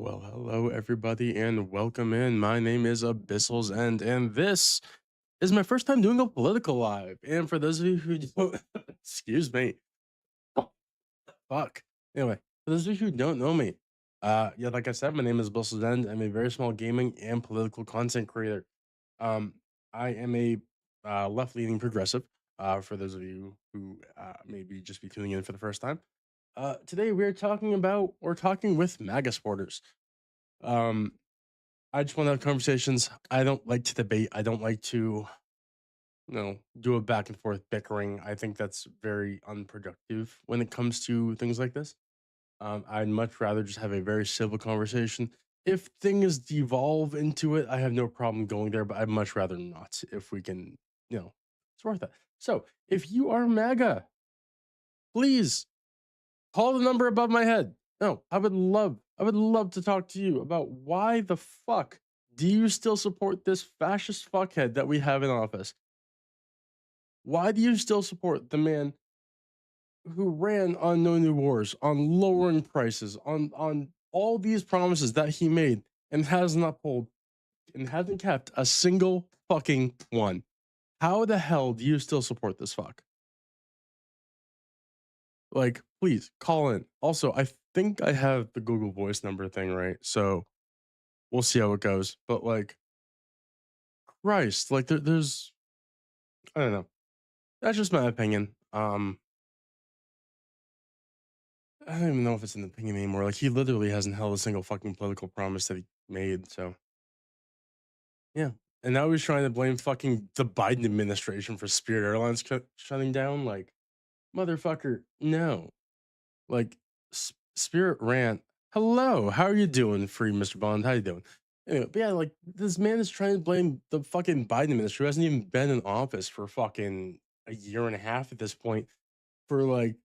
Well, hello everybody and welcome in. My name is Abyssal's End, and this is my first time doing a political live. And for those of you who don't, excuse me, fuck. Anyway, for those of you who don't know me, yeah, like I said, my name is Abyssal's End. I'm a very small gaming and political content creator. Um, I am a left-leaning progressive. For those of you who maybe just be tuning in for the first time, today we're talking with MAGA supporters. Um, I just want to have conversations. I don't like to debate. I don't like to, do a back and forth bickering. I think that's very unproductive when it comes to things like this. I'd much rather just have a very civil conversation. If things devolve into it, I have no problem going there, but I'd much rather not if we can, it's worth it. So if you are MAGA, please call the number above my head. No, I would love to talk to you about why the fuck do you still support this fascist fuckhead that we have in office? Why do you still support the man who ran on no new wars, on lowering prices, on all these promises that he made and has not pulled and hasn't kept a single fucking one? How the hell do you still support this fuck? Like, please call in. Also, I think I have the Google Voice number thing right, so we'll see how it goes. But like, Christ, like there's I don't know. That's just my opinion. I don't even know if it's an opinion anymore. Like he literally hasn't held a single fucking political promise that he made. So yeah. And now he's trying to blame fucking the Biden administration for Spirit Airlines shutting down. Like, motherfucker, no. Like, Spirit ran. Hello, how are you doing, free Mr. Bond? How you doing? Anyway, but yeah, like this man is trying to blame the fucking Biden administration who hasn't even been in office for fucking a year and a half at this point for like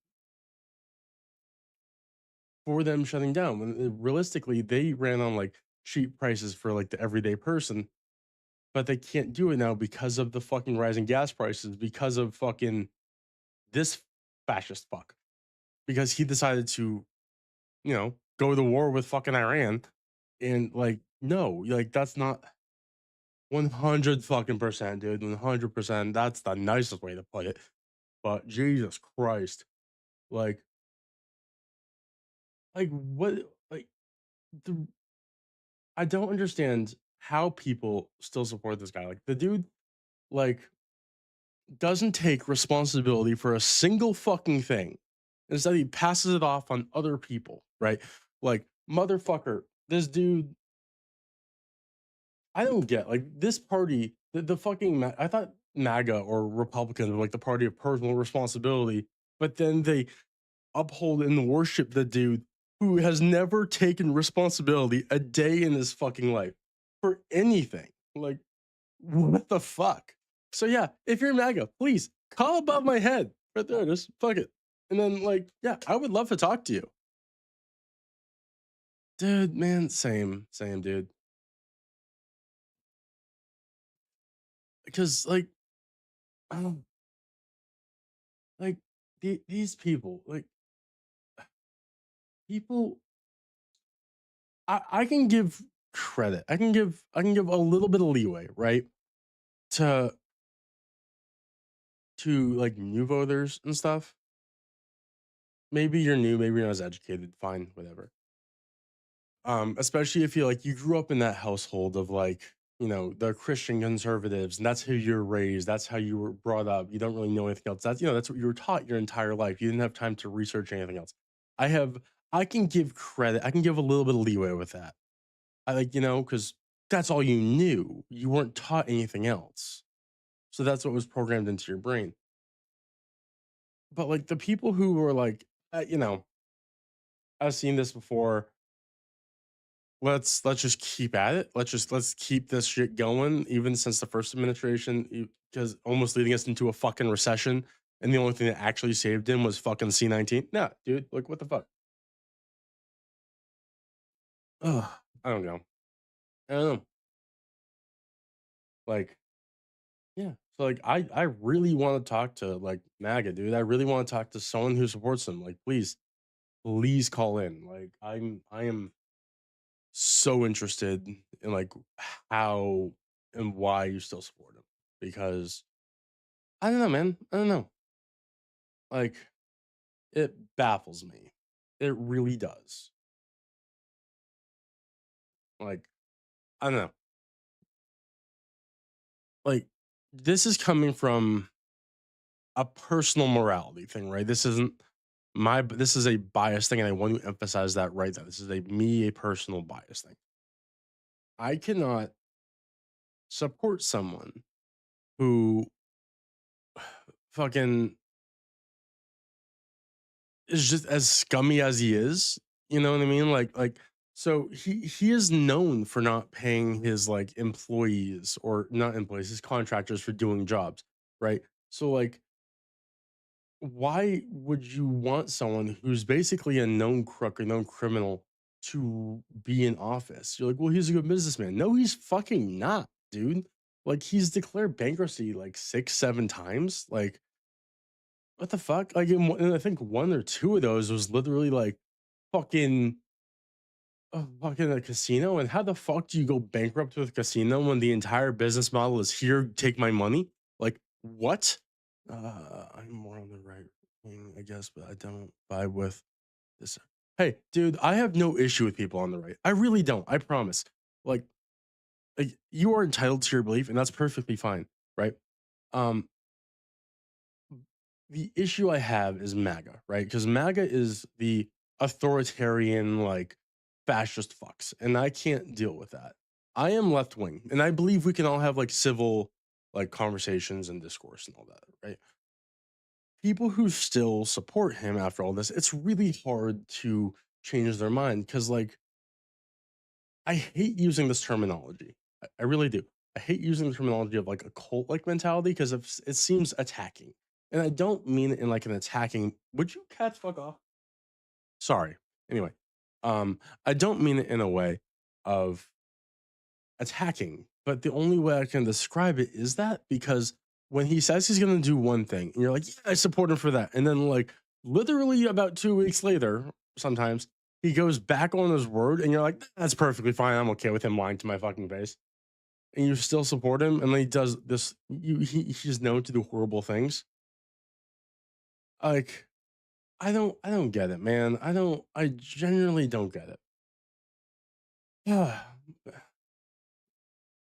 for them shutting down. When realistically, they ran on like cheap prices for like the everyday person, but they can't do it now because of the fucking rising gas prices, because of fucking this fascist fuck. Because he decided to, go to war with fucking Iran. And like, no, like that's not 100 fucking percent, dude. 100%. That's the nicest way to put it. But Jesus Christ. Like, what, the, I don't understand how people still support this guy. Like, the dude, like, doesn't take responsibility for a single fucking thing. Instead, he passes it off on other people, right? Like, motherfucker, this dude, I don't get like this party, the fucking, I thought MAGA or Republicans were like the party of personal responsibility, but then they uphold and worship the dude who has never taken responsibility a day in his fucking life for anything. Like, what the fuck? So yeah, if you're MAGA, please call above my head. Right there, just fuck it. And then like, yeah, I would love to talk to you. Dude, man, same, dude. Because um, like these people, like people, I can give credit. I can give a little bit of leeway, right? To like new voters and stuff. Maybe you're new, maybe you're not as educated, fine, whatever. Especially if you grew up in that household of like, the Christian conservatives, and that's who you're raised, that's how you were brought up. You don't really know anything else. That's what you were taught your entire life. You didn't have time to research anything else. I have I can give credit, I can give a little bit of leeway with that. I like, because that's all you knew. You weren't taught anything else. So that's what was programmed into your brain. But like the people who were like, I've seen this before. Let's just keep at it. Let's keep this shit going, even since the first administration, because almost leading us into a fucking recession. And the only thing that actually saved him was fucking C-19. Nah, dude, like what the fuck? Ugh, I don't know. I don't know. Like, yeah. So like I really want to talk to like MAGA, dude. I really want to talk to someone who supports them. Like, please call in. Like I am so interested in like how and why you still support him because I don't know, man. I don't know. Like it baffles me. It really does. Like I don't know. Like this is coming from a personal morality thing, right? This isn't this is a bias thing, and I want to emphasize that right now. This is a personal bias thing. I cannot support someone who fucking is just as scummy as he is. You know what I mean? So he is known for not paying his like employees or not employees, his contractors for doing jobs, right? So like why would you want someone who's basically a known crook or known criminal to be in office? You're like, well, he's a good businessman. No, he's fucking not, dude. Like he's declared bankruptcy like 6, 7 times. Like what the fuck? Like I think one or two of those was literally like fucking fucking a casino. And how the fuck do you go bankrupt with a casino when the entire business model is here, take my money? Like what? I'm more on the right wing, I guess, but I don't vibe with this. Hey, dude, I have no issue with people on the right. I really don't. I promise. Like, like you are entitled to your belief, and that's perfectly fine, right? Um, the issue I have is MAGA, right? Because MAGA is the authoritarian, like fascist fucks, and I can't deal with that. I am left wing, and I believe we can all have like civil, like conversations and discourse and all that, right? People who still support him after all this, it's really hard to change their mind because, like, I hate using this terminology. I really do. I hate using the terminology of like a cult like mentality because it seems attacking. And I don't mean it in like an attacking, would you cats fuck off? Sorry. Anyway, I don't mean it in a way of attacking, but the only way I can describe it is that because when he says he's going to do one thing, and you're like, yeah, I support him for that. And then, like, literally about 2 weeks later, sometimes he goes back on his word, and you're like, that's perfectly fine. I'm okay with him lying to my fucking face. And you still support him. And then he does this, he's known to do horrible things. Like, I don't get it, man. I genuinely don't get it.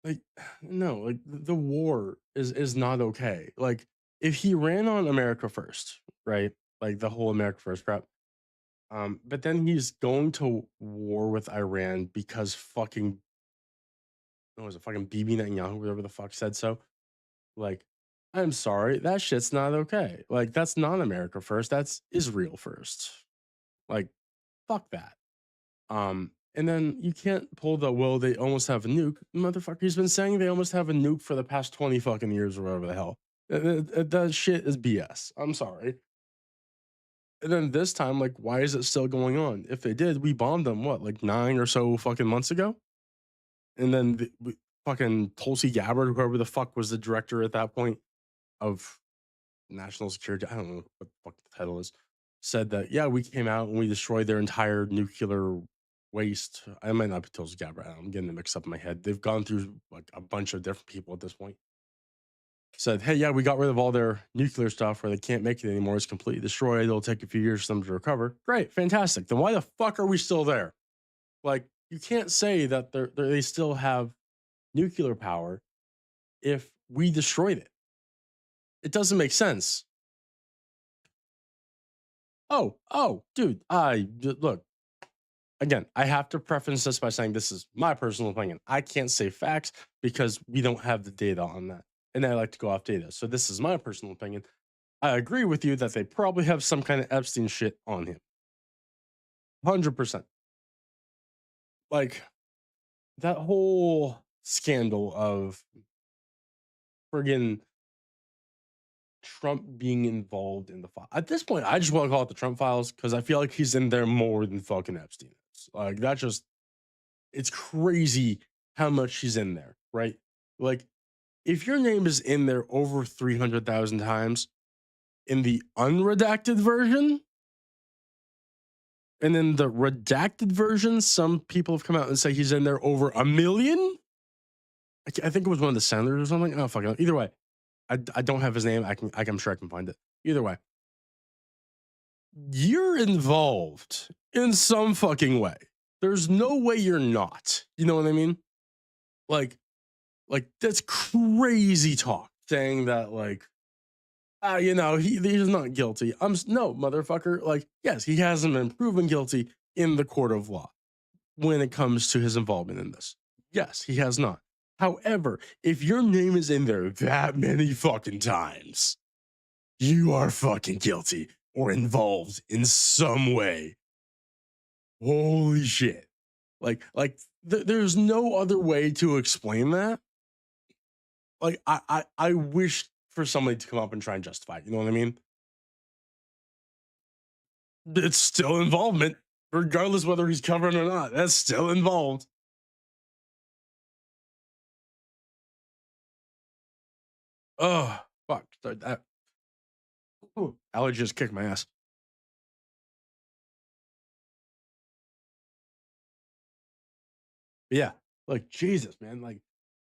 Like, no, like the war is not okay. Like, if he ran on America First, right? Like the whole America First prep. But then he's going to war with Iran because fucking what was it fucking Bibi Netanyahu, whatever the fuck said so. Like, I'm sorry, that shit's not okay. Like, that's not America First. That's Israel first. Like, fuck that. And then you can't pull the well, they almost have a nuke. Motherfucker, he's been saying they almost have a nuke for the past 20 fucking years or whatever the hell. That shit is BS. I'm sorry. And then this time, like, why is it still going on? If they did, we bombed them, what, like 9 or so fucking months ago? And then fucking Tulsi Gabbard, whoever the fuck was the director at that point of national security, I don't know what the fuck the title is, said that, yeah, we came out and we destroyed their entire nuclear waste. I might not be Tulsi Gabbard. I'm getting them mixed up in my head. They've gone through like a bunch of different people at this point. Said, hey, yeah, we got rid of all their nuclear stuff where they can't make it anymore. It's completely destroyed. It'll take a few years for them to recover. Great, fantastic. Then why the fuck are we still there? Like, you can't say that they still have nuclear power if we destroyed it. It doesn't make sense. Dude, look, again, I have to preface this by saying this is my personal opinion. I can't say facts because we don't have the data on that. And I like to go off data. So this is my personal opinion. I agree with you that they probably have some kind of Epstein shit on him. 100%. Like that whole scandal of friggin' Trump being involved in the file. At this point, I just want to call it the Trump files because I feel like he's in there more than fucking Epstein is. Like that just it's crazy how much he's in there, right? Like if your name is in there over 300,000 times in the unredacted version, And then the redacted version, some people have come out and say he's in there over a million. I think it was one of the senators or something. Oh, fucking either way, I don't have his name. I'm sure I can find it. Either way, you're involved in some fucking way. There's no way you're not. You know what I mean? Like, that's crazy talk saying that like, he's not guilty. No, motherfucker. Like, yes, he hasn't been proven guilty in the court of law when it comes to his involvement in this. Yes, he has not. However, if your name is in there that many fucking times, you are fucking guilty or involved in some way. Holy shit. There's no other way to explain that. Like, I wish for somebody to come up and try and justify it. You know what I mean? It's still involvement, regardless whether he's covered or not. That's still involved. Oh, fuck. Allergy just kicked my ass. But yeah, like Jesus, man. Like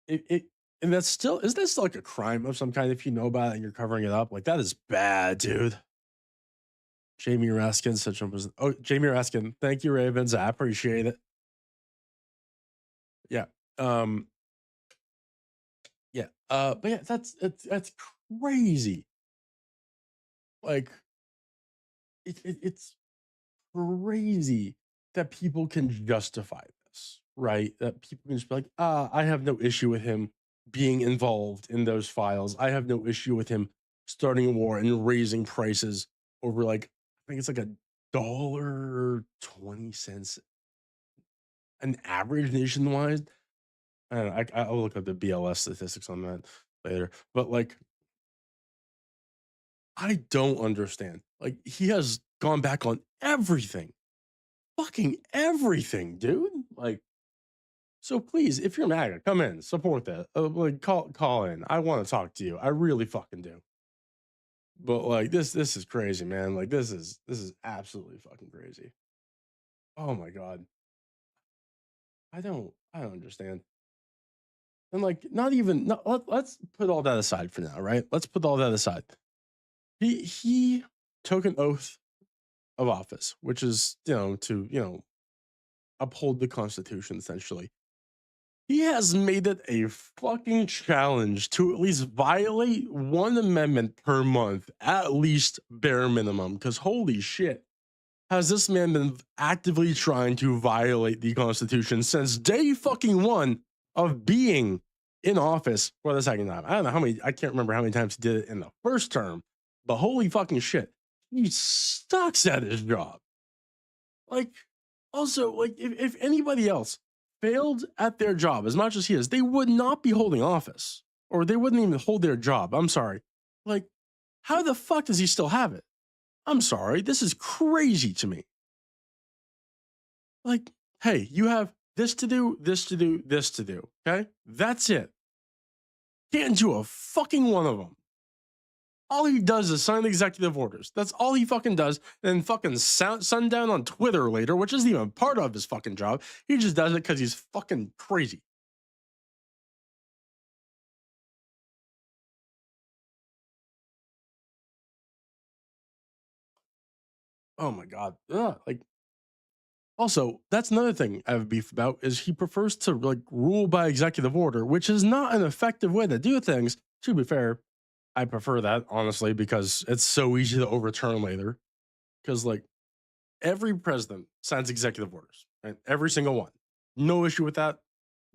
it and that's still isn't that still like a crime of some kind if you know about it and you're covering it up? Like that is bad, dude. Jamie Raskin said Trump was Jamie Raskin. Thank you, Ravens. I appreciate it. Yeah. Um yeah. But yeah, that's crazy. Like it's crazy that people can justify this, right? That people can just be like, I have no issue with him being involved in those files. I have no issue with him starting a war and raising prices over like, I think it's like $1.20 an average nationwide. I don't know. I'll look at the BLS statistics on that later. But like, I don't understand. Like, he has gone back on everything, fucking everything, dude. Like, so please, if you're MAGA, come in, support that. Like, call in. I want to talk to you. I really fucking do. But like, this is crazy, man. Like, this is absolutely fucking crazy. Oh my god, I don't understand. And like, not even. No, let's put all that aside for now, right? Let's put all that aside. He took an oath of office, which is to uphold the Constitution essentially. He has made it a fucking challenge to at least violate one amendment per month, at least bare minimum. Because holy shit, has this man been actively trying to violate the Constitution since day fucking one of being in office for the second time? I don't know how many, I can't remember how many times he did it in the first term, but holy fucking shit, he sucks at his job. Like, also, like, if anybody else failed at their job as much as he is, they would not be holding office, or they wouldn't even hold their job. I'm sorry. Like, how the fuck does he still have it? I'm sorry. This is crazy to me. Like, hey, you have this to do, this to do, this to do. Okay? That's it. Can't do a fucking one of them. All he does is sign executive orders. That's all he fucking does. And fucking sundown on Twitter later, which isn't even part of his fucking job. He just does it because he's fucking crazy. Oh my god. Ugh. Like, also, that's another thing I have beef about is he prefers to like rule by executive order, which is not an effective way to do things. To be fair, I prefer that honestly because it's so easy to overturn later. Because like every president signs executive orders, right? Every single one. No issue with that.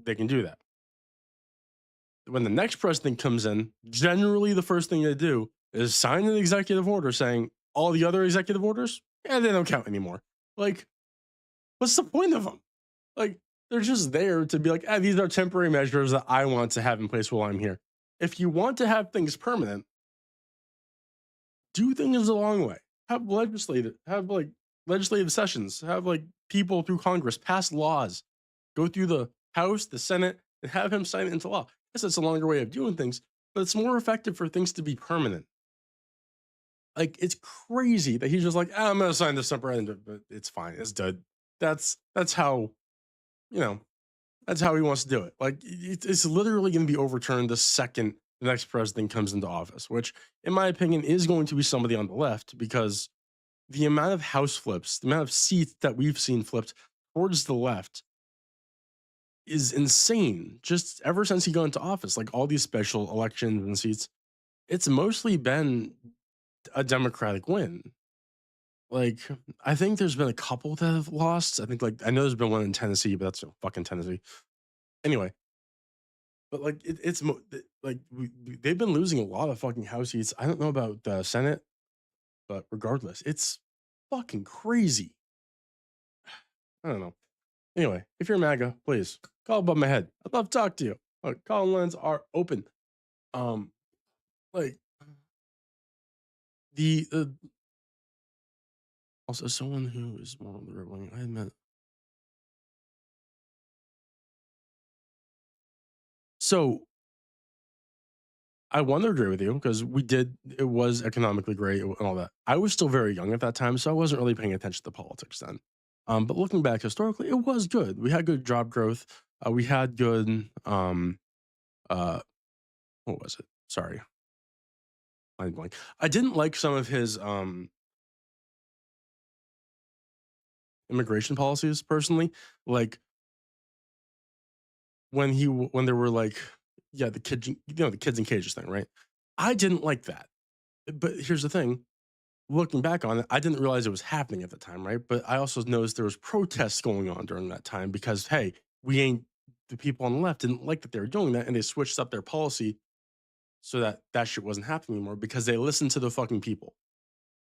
They can do that. When the next president comes in, generally the first thing they do is sign an executive order saying all the other executive orders, yeah, they don't count anymore. Like, what's the point of them? Like, they're just there to be like, these are temporary measures that I want to have in place while I'm here. If you want to have things permanent, do things a long way. Have legislative sessions, have like people through Congress pass laws, go through the House, the Senate, and have him sign it into law. Yes, it's a longer way of doing things, but it's more effective for things to be permanent. Like, it's crazy that he's just like, "Ah, I'm gonna sign this up right, but it's fine. It's dead." That's how, you know, that's how he wants to do it. Like, it's literally going to be overturned the second the next president comes into office, which, in my opinion, is going to be somebody on the left because the amount of house flips, the amount of seats that we've seen flipped towards the left is insane. Just ever since he got into office, like all these special elections and seats, it's mostly been a Democratic win. Like, I think there's been a couple that have lost. I think, like, I know there's been one in Tennessee, but that's fucking Tennessee. Anyway, but like, like they've been losing a lot of fucking House seats. I don't know about the Senate, but regardless, it's fucking crazy. I don't know. Anyway, if you're MAGA, please call above my head. I'd love to talk to you. Call lines are open. Um, like the also someone who is more on the right wing. I admit. So I want to agree with you because we did. It was economically great and all that. I was still very young at that time, so I wasn't really paying attention to politics then. But looking back historically, it was good. We had good job growth. We had good. Uh, what was it? Sorry, mind blank. I didn't like some of his immigration policies personally. Like when there were like, yeah, the kids, the kids in cages thing, right? I didn't like that. But here's the thing: looking back on it, I didn't realize it was happening at the time, right? But I also noticed there was protests going on during that time because hey, we ain't the people on the left didn't like that they were doing that, and they switched up their policy so that that shit wasn't happening anymore because they listened to the fucking people.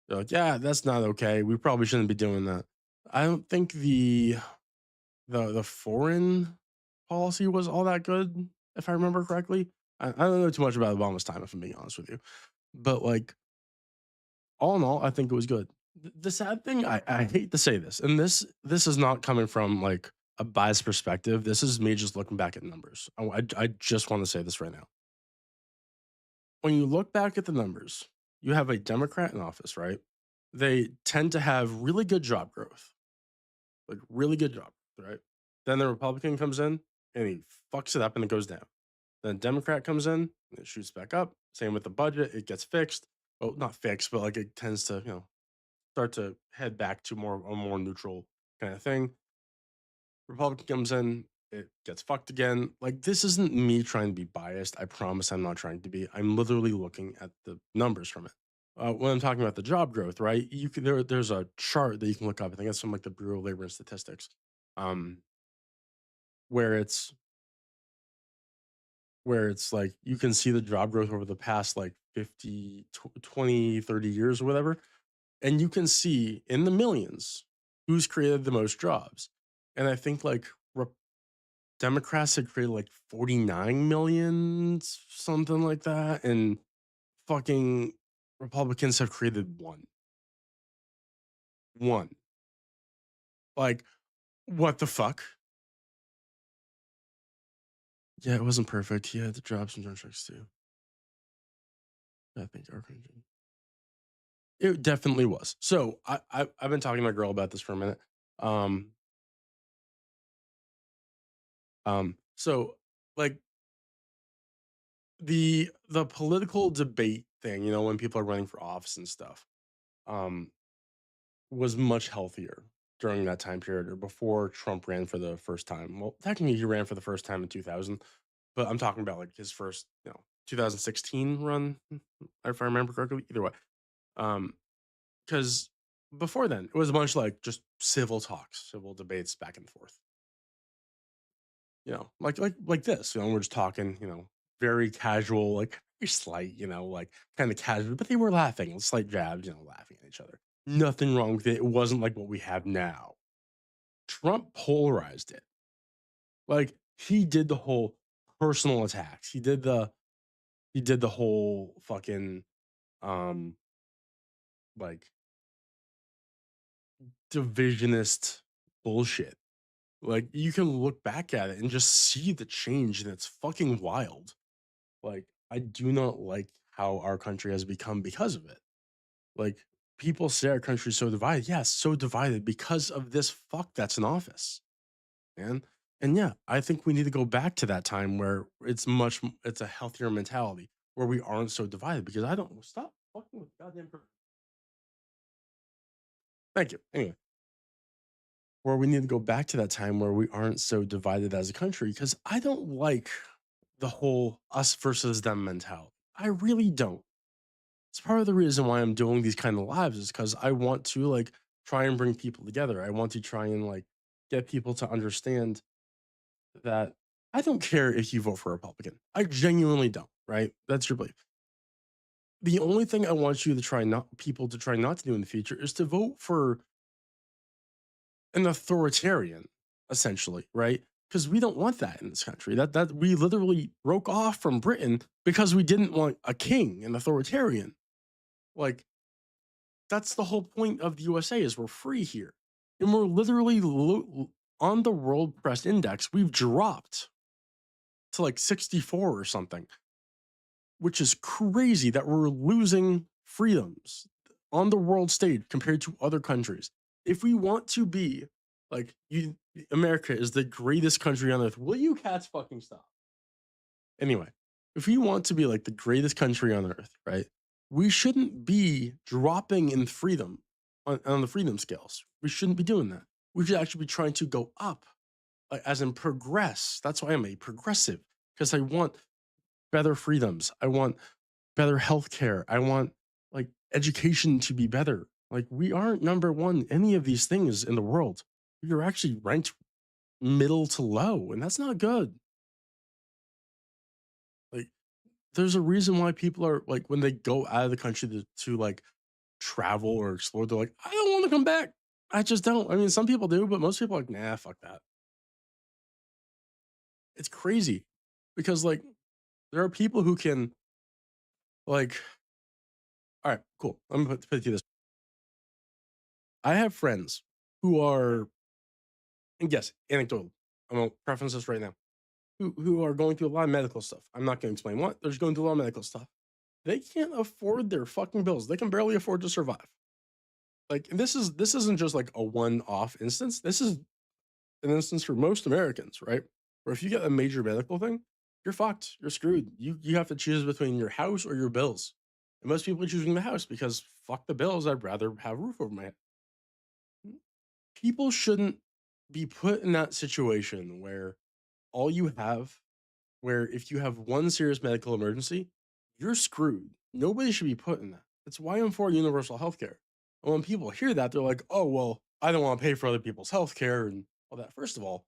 They're like, yeah, that's not okay. We probably shouldn't be doing that. I don't think the foreign policy was all that good, if I remember correctly. I don't know too much about Obama's time, if I'm being honest with you. But like all in all, I think it was good. The sad thing, I hate to say this, and this is not coming from like a biased perspective. This is me just looking back at numbers. I just want to say this right now. When you look back at the numbers, you have a Democrat in office, right? They tend to have really good job growth, like really good job, right? Then the Republican comes in and he fucks it up and it goes down. Then Democrat comes in and it shoots back up. Same with the budget, it gets fixed. Well, not fixed, but like it tends to, start to head back to more a more neutral kind of thing. Republican comes in, it gets fucked again. Like this isn't me trying to be biased. I promise I'm not trying to be. I'm literally looking at the numbers from it. When I'm talking about the job growth, right? There's a chart that you can look up. I think it's from like the Bureau of Labor and Statistics, um, where it's like you can see the job growth over the past like 50, 20, 30 years or whatever. And you can see in the millions who's created the most jobs. And I think like Democrats had created like 49 million, something like that. And fucking Republicans have created one. One. Like, what the fuck? Yeah, it wasn't perfect. He had to drop some contracts too. I think our country. It definitely was. So I've been talking to my girl about this for a minute. Um, so like the political debate thing, when people are running for office and stuff, um, was much healthier during that time period or before Trump ran for the first time. Well, technically he ran for the first time in 2000, but I'm talking about like his first, 2016 run, if I remember correctly. Either way, um, because before then it was a bunch of like just civil talks, civil debates back and forth. Like this. We're just talking. Very casual, like very slight. Like kind of casual, but they were laughing, slight jabs. Laughing at each other. Nothing wrong with it. It wasn't like what we have now. Trump polarized it. Like he did the whole personal attacks. He did the whole fucking um like divisionist bullshit. Like you can look back at it and just see the change, and it's fucking wild. Like I do not like how our country has become because of it. Like, people say our country's so divided. Yeah, so divided because of this fuck that's in office, man. And yeah, I think we need to go back to that time where it's a healthier mentality where we aren't so divided because I don't stop fucking with goddamn. Thank you. Anyway, where we need to go back to that time where we aren't so divided as a country because I don't like the whole us versus them mentality. I really don't. It's part of the reason why I'm doing these kind of lives is because I want to like try and bring people together. I want to try and like get people to understand that I don't care if you vote for a Republican. I genuinely don't, right? That's your belief. The only thing I want you to try not people to try not to do in the future is to vote for an authoritarian, essentially, right? Because we don't want that in this country. That we literally broke off from Britain because we didn't want a king, an authoritarian. Like that's the whole point of the USA is we're free here, and we're literally on the World Press Index. We've dropped to like 64 or something, which is crazy that we're losing freedoms on the world stage compared to other countries. If we want to be like you, America is the greatest country on earth. Will you cats fucking stop? Anyway, if we want to be like the greatest country on earth, right? We shouldn't be dropping in freedom on the freedom scales. We shouldn't be doing that. We should actually be trying to go up, like, as in progress. That's why I'm a progressive because I want better freedoms. I want better healthcare. I want like education to be better. Like we aren't number one any of these things in the world. We are actually ranked middle to low, and that's not good. Like there's a reason why people are like when they go out of the country to like travel or explore, they're like, I don't want to come back. I just don't. I mean, some people do, but most people are like, nah, fuck that. It's crazy because like there are people who can like, all right, cool. I'm gonna put it to you this. I have friends who are, and yes, anecdotal. I'm gonna preference this right now. Who are going through a lot of medical stuff. I'm not gonna explain what. They're just going through a lot of medical stuff. They can't afford their fucking bills. They can barely afford to survive. Like this isn't just like a one-off instance. This is an instance for most Americans, right? Where if you get a major medical thing, you're fucked. You're screwed. You have to choose between your house or your bills. And most people are choosing the house because fuck the bills. I'd rather have a roof over my head. People shouldn't be put in that situation where all you have, where if you have one serious medical emergency, you're screwed. Nobody should be put in that. That's why I'm for universal healthcare. And when people hear that, they're like, oh, well, I don't want to pay for other people's healthcare and all that. First of all,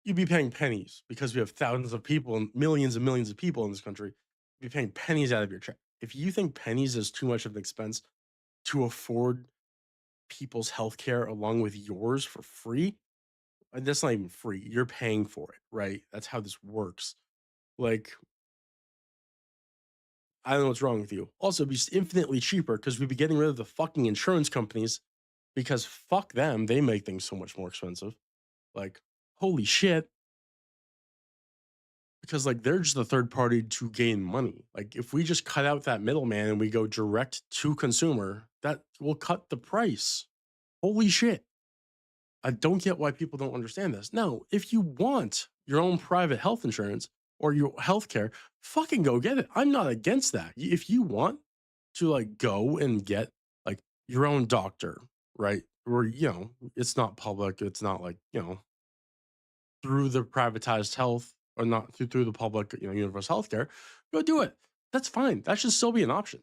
you'd be paying pennies because we have thousands of people and millions of people in this country. You'd be paying pennies out of your check. If you think pennies is too much of an expense to afford people's healthcare along with yours for free, that's not even free. You're paying for it, right? That's how this works. Like, I don't know what's wrong with you. Also, it'd be infinitely cheaper because we'd be getting rid of the fucking insurance companies because fuck them. They make things so much more expensive. Like, holy shit. Because like they're just the third party to gain money. Like if we just cut out that middleman and we go direct to consumer, that will cut the price. Holy shit. I don't get why people don't understand this. No, if you want your own private health insurance or your healthcare, fucking go get it. I'm not against that. If you want to like go and get like your own doctor, right? Or it's not public, it's not like, through the privatized health or not through the public, universal healthcare, go do it. That's fine. That should still be an option.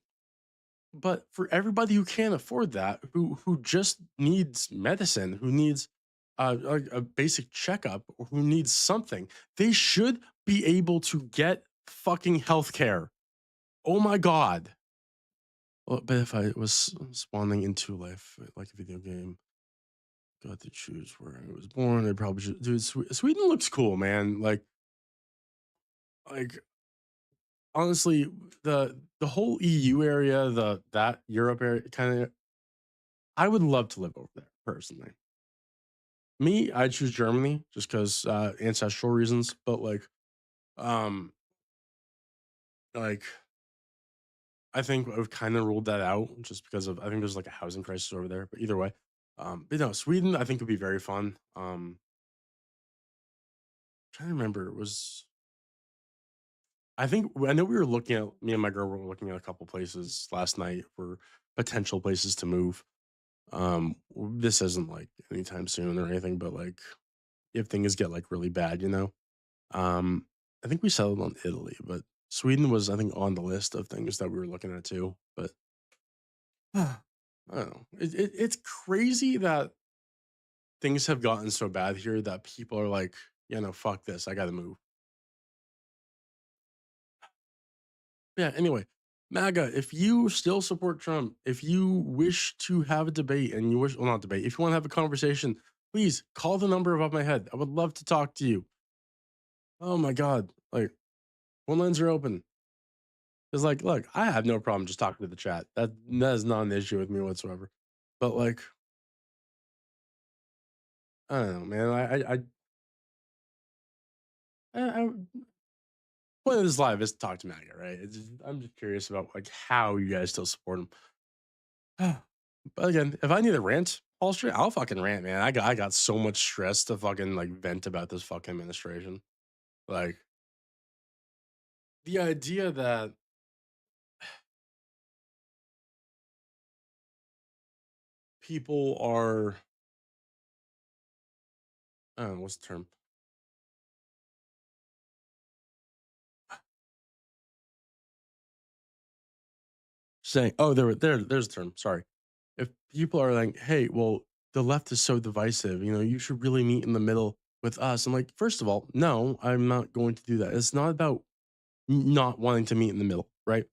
But for everybody who can't afford that, who just needs medicine, who needs a basic checkup, or who needs something, they should be able to get fucking healthcare. Oh my god. Well, but if I was spawning into life like a video game, got to choose where I was born, I probably should. Dude, Sweden looks cool, man. Like honestly, the whole EU area, that Europe area, kind of, I would love to live over there personally. Me, I choose Germany just because ancestral reasons. But um, like I think I've kind of ruled that out just because of I think there's like a housing crisis over there. But either way, but no, Sweden I think would be very fun. Trying to remember, it was I know we were looking at me and my girl were looking at a couple places last night for potential places to move. This isn't like anytime soon or anything, but like if things get like really bad, you know. Um, I think we settled on Italy, but Sweden was I think on the list of things that we were looking at too. But I don't know. It's crazy that things have gotten so bad here that people are like, you know, fuck this, I got to move. Yeah. Anyway, MAGA, if you still support Trump, if you wish to have a debate and you wish, well, not debate, if you want to have a conversation, please call the number above my head. I would love to talk to you. Oh my God. Like, phone lines are open. It's like, look, I have no problem just talking to the chat. That is not an issue with me whatsoever. But like, I don't know, man. I point of this live is to talk to MAGA, right? I'm just curious about like how you guys still support him. But again, if I need a rant, Wall Street, I'll fucking rant, man. I got so much stress to fucking like vent about this fucking administration. Like the idea that people are, I don't know what's the term, saying, oh, there's the term. Sorry, if people are like, hey, well, the left is so divisive, you know, you should really meet in the middle with us. I'm like, first of all, no, I'm not going to do that. It's not about not wanting to meet in the middle, right?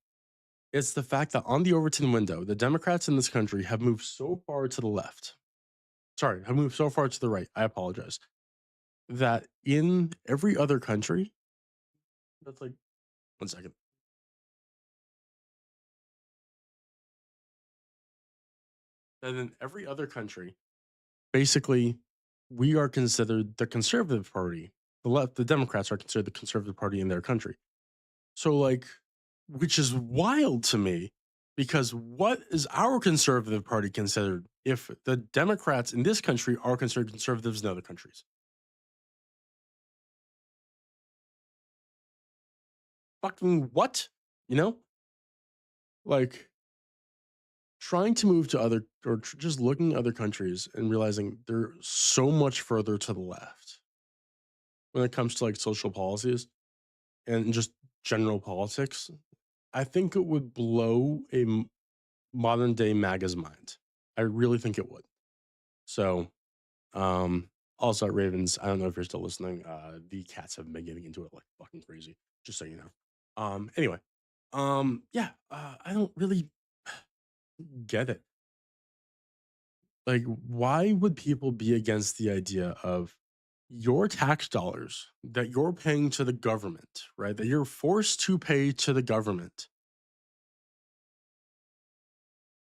It's the fact that on the Overton window, the Democrats in this country have moved so far to the left. Sorry, have moved so far to the right. I apologize. That in every other country, that's like 1 second. That in every other country, basically, we are considered the conservative party. The left, the Democrats are considered the conservative party in their country. So, like, which is wild to me because what is our conservative party considered if the Democrats in this country are considered conservatives in other countries? Fucking what? You know? Like, trying to move to other or just looking at other countries and realizing they're so much further to the left when it comes to like social policies and just general politics. I think it would blow a modern day MAGA's mind. I really think it would. So, also at Ravens, I don't know if you're still listening. The cats have been getting into it like fucking crazy, just so you know. Anyway, yeah, I don't really get it. Like, why would people be against the idea of your tax dollars that you're paying to the government, right? That you're forced to pay to the government,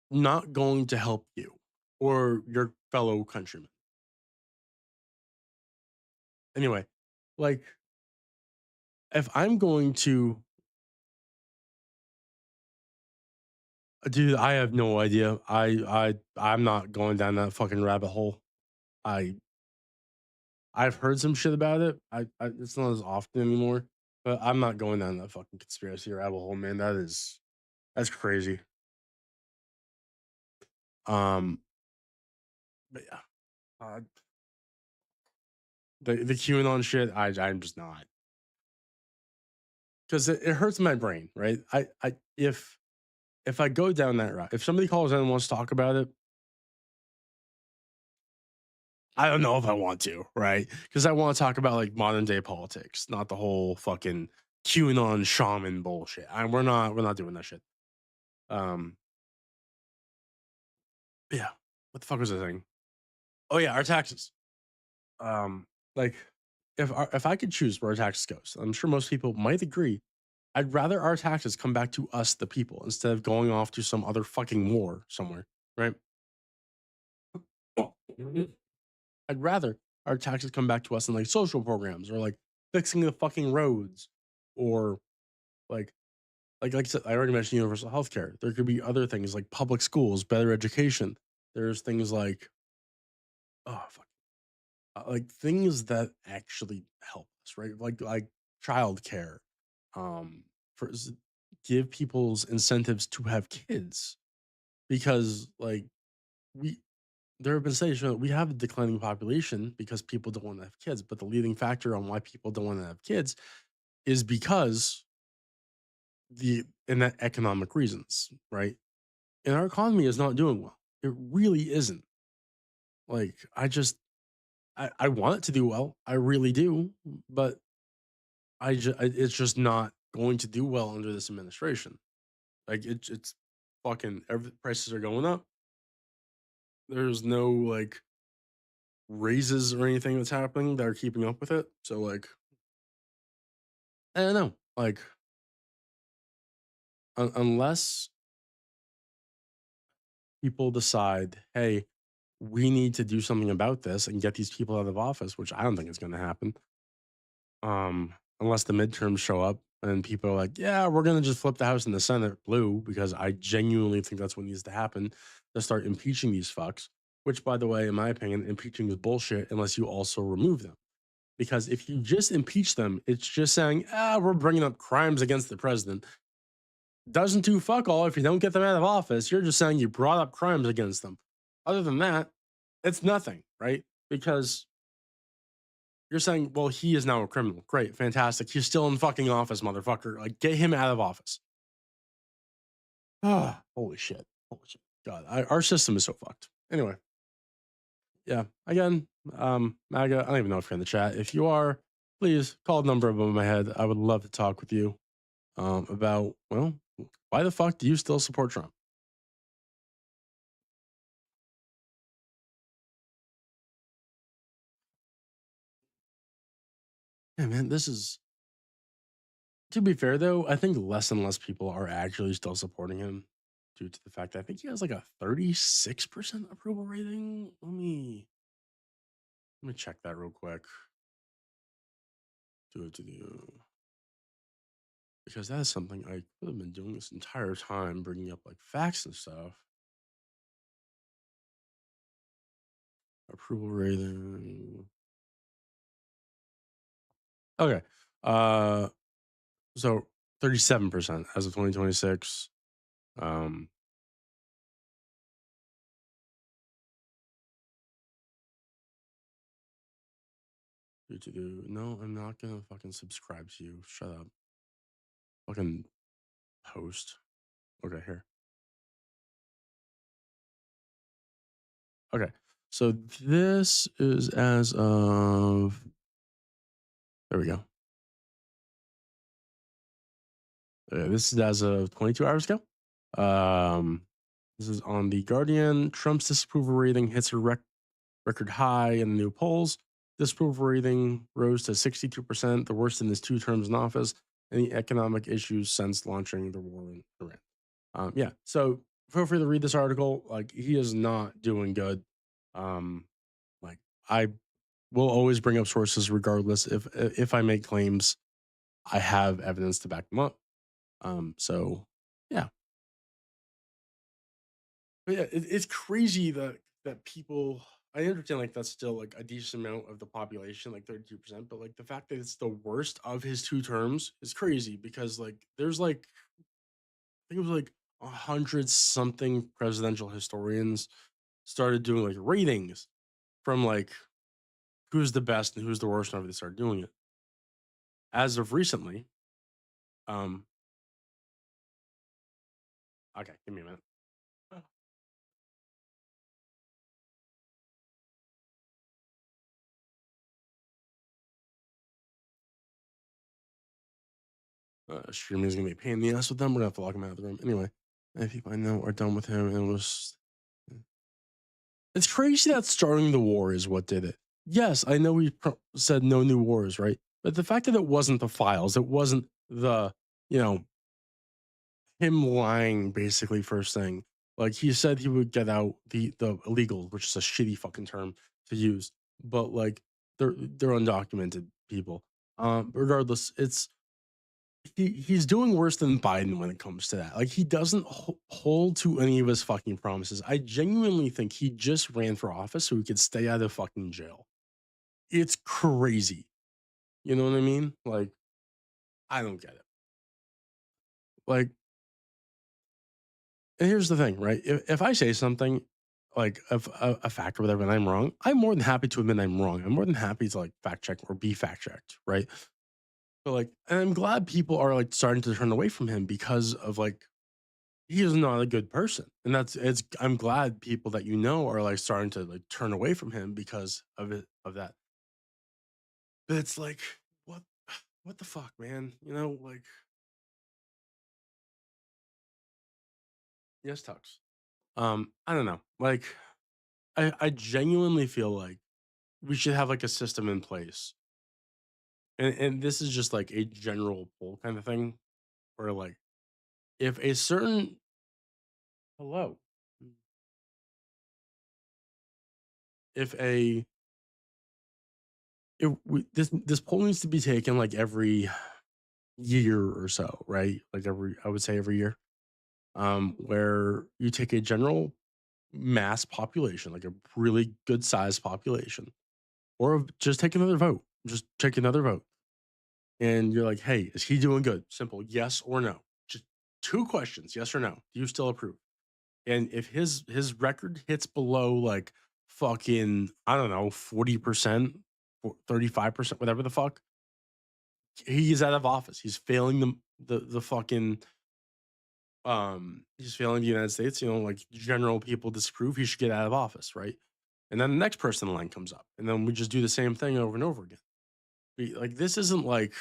not going to help you or your fellow countrymen. Anyway, like if I'm going to, dude, I have no idea. I'm not going down that fucking rabbit hole. I I've heard some shit about it. It's not as often anymore, but I'm not going down that fucking conspiracy rabbit hole, man. That's crazy. Um, but yeah, uh, the QAnon shit, I'm just not because it hurts my brain, right? If I go down that route, if somebody calls in and wants to talk about it, I don't know if I want to, right? Because I want to talk about like modern day politics, not the whole fucking QAnon shaman bullshit. We're not doing that shit. Um, yeah. What the fuck was I saying? Oh yeah, our taxes. Like if I could choose where our taxes goes, I'm sure most people might agree. I'd rather our taxes come back to us, the people, instead of going off to some other fucking war somewhere, right? I'd rather our taxes come back to us in like social programs or like fixing the fucking roads or like Like I said, I already mentioned universal healthcare. There could be other things like public schools, better education. There's things like, oh fuck, like things that actually help us, right? Like childcare, um, for give people's incentives to have kids because like we there have been studies showing that we have a declining population because people don't want to have kids, but the leading factor on why people don't want to have kids is because that economic reasons, right? And our economy is not doing well. It really isn't. Like I want it to do well. I really do, but it's just not going to do well under this administration. Like it's fucking prices are going up. There's no like raises or anything that's happening that are keeping up with it. So like I don't know. Like unless people decide, hey, we need to do something about this and get these people out of office, which I don't think is going to happen. Unless the midterms show up and people are like, yeah, we're going to just flip the House and the Senate blue because I genuinely think that's what needs to happen to start impeaching these fucks. Which, by the way, in my opinion, impeaching is bullshit unless you also remove them. Because if you just impeach them, it's just saying, we're bringing up crimes against the president. Doesn't do fuck all if you don't get them out of office. You're just saying you brought up crimes against them. Other than that, it's nothing, right? Because you're saying, well, he is now a criminal. Great, fantastic. He's still in fucking office, motherfucker. Like, get him out of office. Ah, holy shit. Holy shit. God, our system is so fucked. Anyway, yeah. Again, MAGA, I don't even know if you're in the chat. If you are, please call the number above my head. I would love to talk with you about, well, why the fuck do you still support Trump? Yeah, man, this is, to be fair though, I think less and less people are actually still supporting him due to the fact that I think he has like a 36% approval rating. Let me check that real quick. Do because that is something I could have been doing this entire time, bringing up like facts and stuff. Approval rating. Okay. Uh, so 37% as of 2026. Um, no, I'm not gonna fucking subscribe to you. Shut up. Fucking post. Okay, here. Okay. So this is as of, there we go. This is as of 22 hours ago. This is on The Guardian. Trump's disapproval rating hits a record high in the new polls. Disapproval rating rose to 62%, the worst in his 2 terms in office, and the economic issues since launching the war in Iran. Yeah, so feel free to read this article. Like, he is not doing good. Um, like, I will always bring up sources regardless. If I make claims, I have evidence to back them up. So yeah, but yeah, it's crazy that people. I understand like that's still like a decent amount of the population, like 32%, but like the fact that it's the worst of his 2 terms is crazy because like there's like I think it was like 100 something presidential historians started doing like ratings from like who's the best and who's the worst whenever they started doing it. As of recently, um, okay, give me a minute. Streaming is gonna be a pain in the ass with them. We're gonna have to lock him out of the room anyway. I think I know are done with him and was. It's crazy that starting the war is what did it. Yes, I know we said no new wars, right? But the fact that it wasn't the files, it wasn't the, you know, him lying basically first thing. Like he said he would get out the illegals, which is a shitty fucking term to use, but like they're undocumented people. Regardless, it's he's doing worse than Biden when it comes to that. Like he doesn't hold to any of his fucking promises. I genuinely think he just ran for office so he could stay out of fucking jail. It's crazy. You know what I mean? Like I don't get it. Like, and here's the thing, right? If I say something like a fact or whatever and I'm wrong, I'm more than happy to admit I'm wrong. I'm more than happy to like fact check or be fact checked, right? But like, and I'm glad people are like starting to turn away from him because of like he is not a good person. And that's it's I'm glad people that you know are like starting to like turn away from him because of it of that. But it's like, what what the fuck, man? You know, like yes, Tux. I don't know. Like I genuinely feel like we should have like a system in place. And this is just like a general poll kind of thing where like if a certain hello if a if we, this poll needs to be taken like every year or so, right? Like every I would say every year. Where you take a general mass population, like a really good sized population, or just take another vote. Just take another vote. And you're like, hey, is he doing good? Simple, yes or no. Just two questions, yes or no. Do you still approve? And if his record hits below like fucking, I don't know, 40%, 35%, whatever the fuck, he's out of office. He's failing the fucking he's failing the United States, you know, like general people disapprove, he should get out of office, right? And then the next person in line comes up, and then we just do the same thing over and over again. Like this isn't like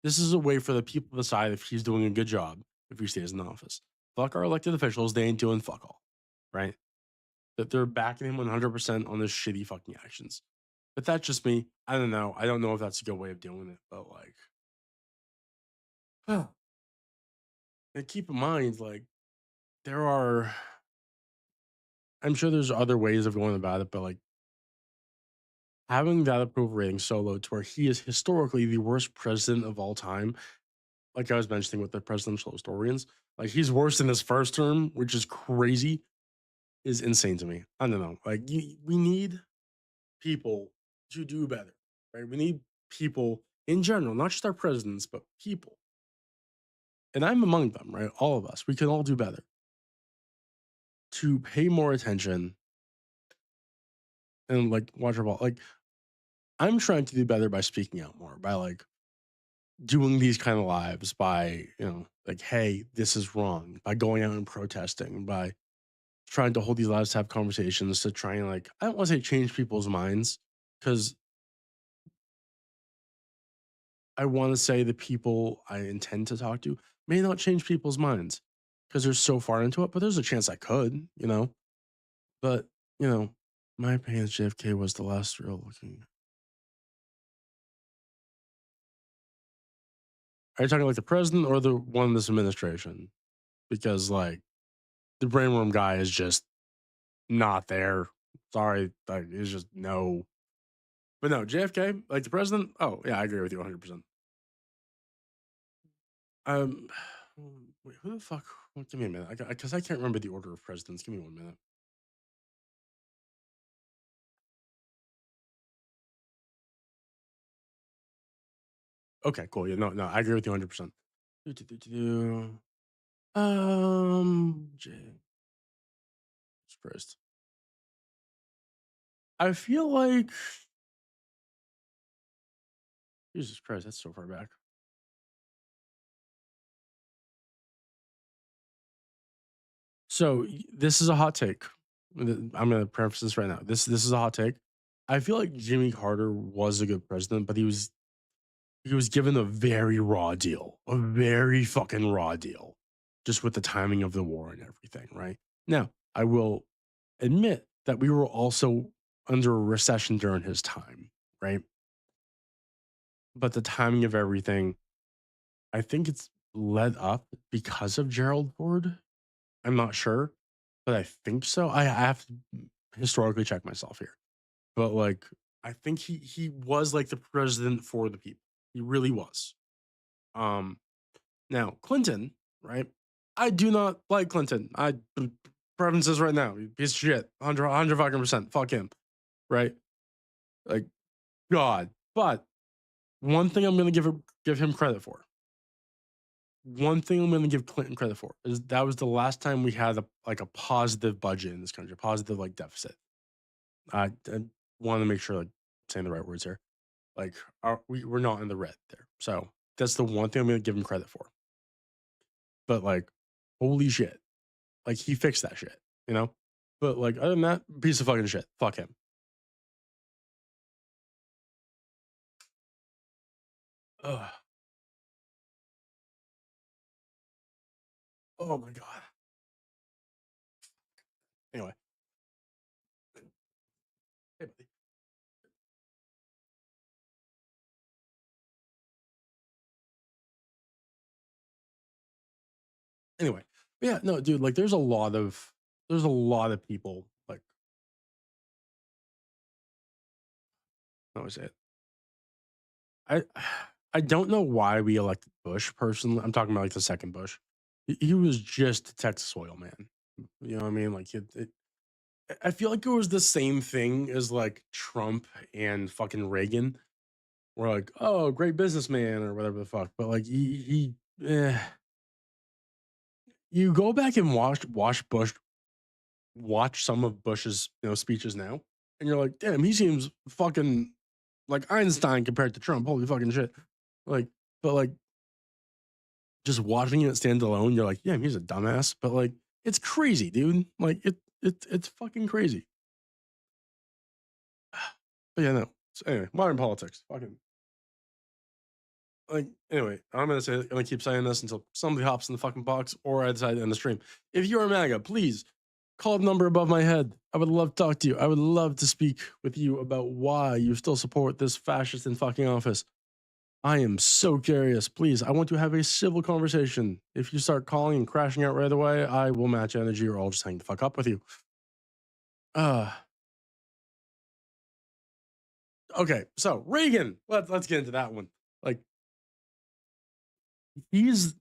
this is a way for the people to decide if he's doing a good job if he stays in office. Fuck our elected officials, they ain't doing fuck all, right? That they're backing him 100% on his shitty fucking actions. But that's just me. I don't know. I don't know if that's a good way of doing it, but like, and keep in mind, like, there are, I'm sure there's other ways of going about it, but like, having that approval rating so low to where he is historically the worst president of all time, like I was mentioning with the presidential historians, like he's worse in his first term, which is crazy, is insane to me. I don't know. Like we need people to do better, right? We need people in general, not just our presidents, but people. And I'm among them, right? All of us. We can all do better to pay more attention and like watch our ball. Like I'm trying to do better by speaking out more, by like doing these kind of lives, by like, hey, this is wrong, by going out and protesting, by trying to hold these lives to have conversations to try and like I don't want to say change people's minds because I want to say the people I intend to talk to may not change people's minds because they're so far into it, but there's a chance I could, you know. But, my opinion is JFK was the last real looking. Are you talking like the president or the one in this administration? Because like the brainworm guy is just not there. Sorry, like it's just no. But no, JFK, like the president. Oh yeah, I agree with you 100%. Um, wait, who the fuck? Well, give me a minute, because I can't remember the order of presidents. Give me 1 minute. Okay, cool. Yeah, no, I agree with you 100%. Jesus Christ. I feel like Jesus Christ. That's so far back. So this is a hot take. I'm gonna preface this right now. This is a hot take. I feel like Jimmy Carter was a good president, but he was given a very raw deal, a very fucking raw deal, just with the timing of the war and everything. Right now, I will admit that we were also under a recession during his time, right? But the timing of everything, I think it's led up because of Gerald Ford. I'm not sure, but I think so. I have to historically check myself here. But like I think he was like the president for the people. He really was. Um, Now Clinton, right? I do not like Clinton. Preferences right now. Piece of shit. 100 fucking percent. Fuck him. Right? Like God. But one thing I'm gonna give him credit for. One thing I'm gonna give Clinton credit for is that was the last time we had a positive budget in this country, a positive like deficit. I want to make sure like saying the right words here. Like we're not in the red there. So that's the one thing I'm gonna give him credit for. But like, holy shit. Like he fixed that shit, you know? But like other than that, piece of fucking shit. Fuck him. Ugh. Oh my god. Anyway. Hey, buddy. Anyway. But yeah, no, dude, like there's a lot of people like how was it? I I don't know why we elected Bush personally. I'm talking about like the second Bush. He was just a Texas oil man. You know what I mean? Like I feel like it was the same thing as like Trump and fucking Reagan. We're like, oh, great businessman or whatever the fuck. But like you go back and watch some of Bush's speeches now, and you're like, damn, he seems fucking like Einstein compared to Trump. Holy fucking shit! Like, but like just watching it stand alone, you're like, yeah, he's a dumbass. But like, it's crazy, dude. Like it's fucking crazy. But yeah, no. So anyway, modern politics, fucking like anyway, I'm gonna keep saying this until somebody hops in the fucking box or I decide to end the stream. If you're a MAGA, please call the number above my head. I would love to talk to you. I would love to speak with you about why you still support this fascist in fucking office. I am so curious. Please, I want to have a civil conversation. If you start calling and crashing out right away, I will match energy or I'll just hang the fuck up with you. Okay, so Reagan. Let's get into that one. Like he's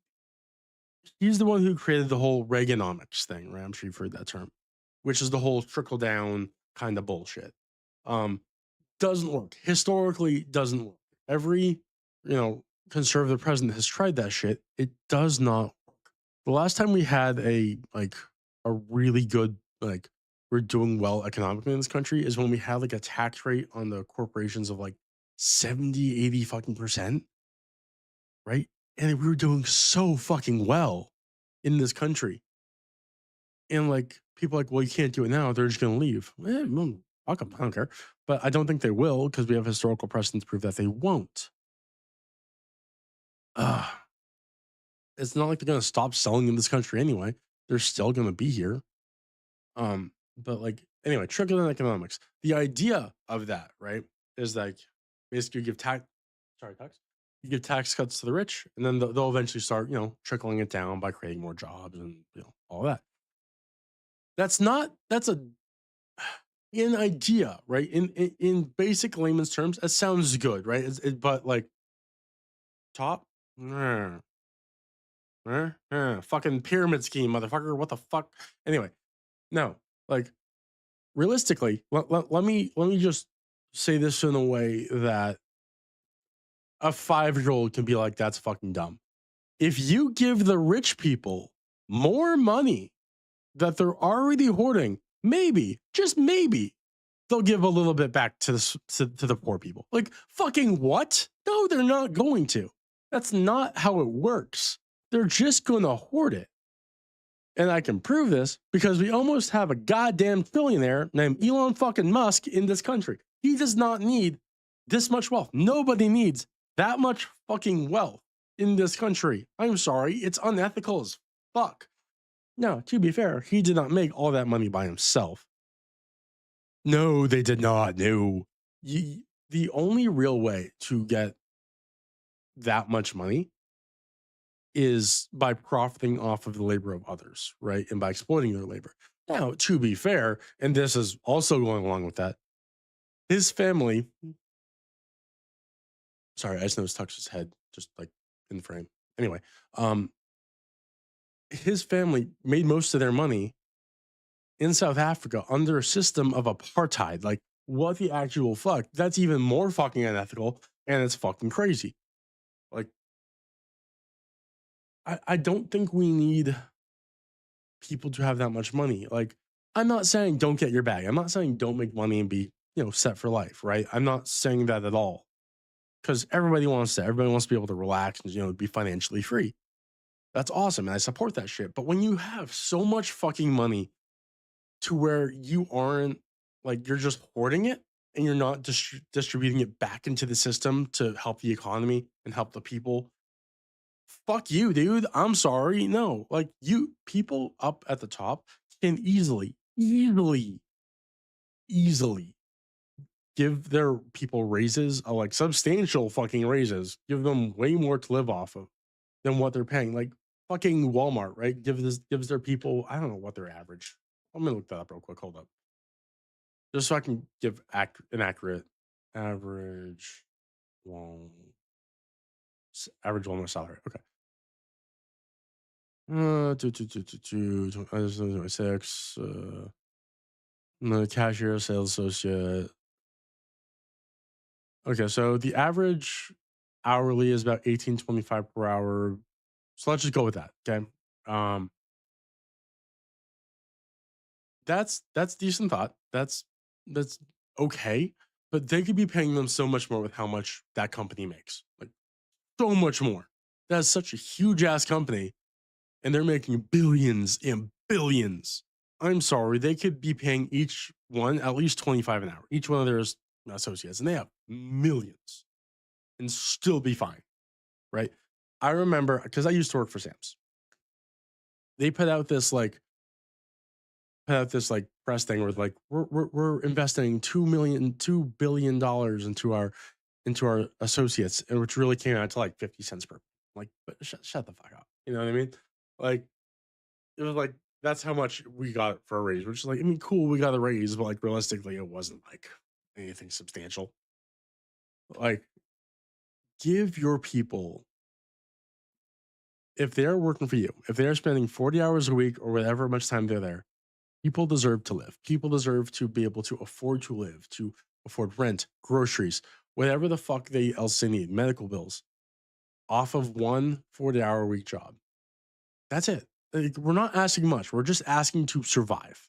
he's the one who created the whole Reaganomics thing, right? I'm sure you've heard that term, which is the whole trickle down kind of bullshit. Um, doesn't work. Historically, doesn't work. Every, conservative president has tried that shit. It does not work. The last time we had a really good, we're doing well economically in this country is when we had like a tax rate on the corporations of like 70, 80 fucking percent, right? And we were doing so fucking well in this country. And like people are like, well, you can't do it now. They're just going to leave. Well, fuck 'em, I don't care. But I don't think they will because we have historical precedent to prove that they won't. Uh, it's not like they're going to stop selling in this country anyway. They're still going to be here. But like anyway, trickle down economics. The idea of that, right, is like basically you give tax. You give tax cuts to the rich, and then they'll eventually start, trickling it down by creating more jobs and all that. That's an idea, right? In basic layman's terms, it sounds good, right? But like top, fucking pyramid scheme, motherfucker. What the fuck? Anyway, no, like realistically, let me just say this in a way that a 5-year-old can be like, that's fucking dumb. If you give the rich people more money that they're already hoarding, maybe, just maybe, they'll give a little bit back to the poor people. Like fucking what? No, they're not going to. That's not how it works. They're just going to hoard it. And I can prove this because we almost have a goddamn trillionaire named Elon fucking Musk in this country. He does not need this much wealth. Nobody needs that much fucking wealth in this country. I'm sorry. It's unethical as fuck. Now, to be fair, he did not make all that money by himself. No, they did not. No. The only real way to get that much money is by profiting off of the labor of others, right? And by exploiting their labor. Now, to be fair, and this is also going along with that, his family. Sorry, I just noticed Tux's head just like in the frame. Anyway, um, his family made most of their money in South Africa under a system of apartheid. Like, what the actual fuck? That's even more fucking unethical, and it's fucking crazy. Like, I don't think we need people to have that much money. Like, I'm not saying don't get your bag. I'm not saying don't make money and be, set for life, right? I'm not saying that at all. Because everybody wants that. Everybody wants to be able to relax and, be financially free. That's awesome. And I support that shit. But when you have so much fucking money to where you aren't like you're just hoarding it and you're not distributing it back into the system to help the economy and help the people. Fuck you, dude. I'm sorry. No, like you people up at the top can easily give their people raises, like substantial fucking raises, give them way more to live off of than what they're paying. Like fucking Walmart, right? Gives their people, I don't know what their average. I'm gonna look that up real quick. Hold up. Just so I can give an accurate average Wal average Walmart salary. Okay. 26. The cashier, sales associate. Okay, so the average hourly is about 18.25 per hour. So let's just go with that. Okay. Um, that's decent thought. That's okay. But they could be paying them so much more with how much that company makes. Like so much more. That's such a huge ass company and they're making billions and billions. I'm sorry, they could be paying each one at least 25 an hour, each one of their associates, and they have millions and still be fine, right? I remember because I used to work for Sam's. They put out this press thing where like we're investing $2 billion into our associates, and which really came out to like 50 cents per. Like, but shut the fuck up. You know what I mean? Like it was like that's how much we got for a raise, which is like, I mean, cool, we got a raise, but like realistically, it wasn't like anything substantial. Like, give your people, if they're working for you, if they're spending 40 hours a week or whatever much time they're there, people deserve to live. People deserve to be able to afford to live, to afford rent, groceries, whatever the fuck they else they need, medical bills, off of one 40-hour week job. That's it. Like, we're not asking much. We're just asking to survive.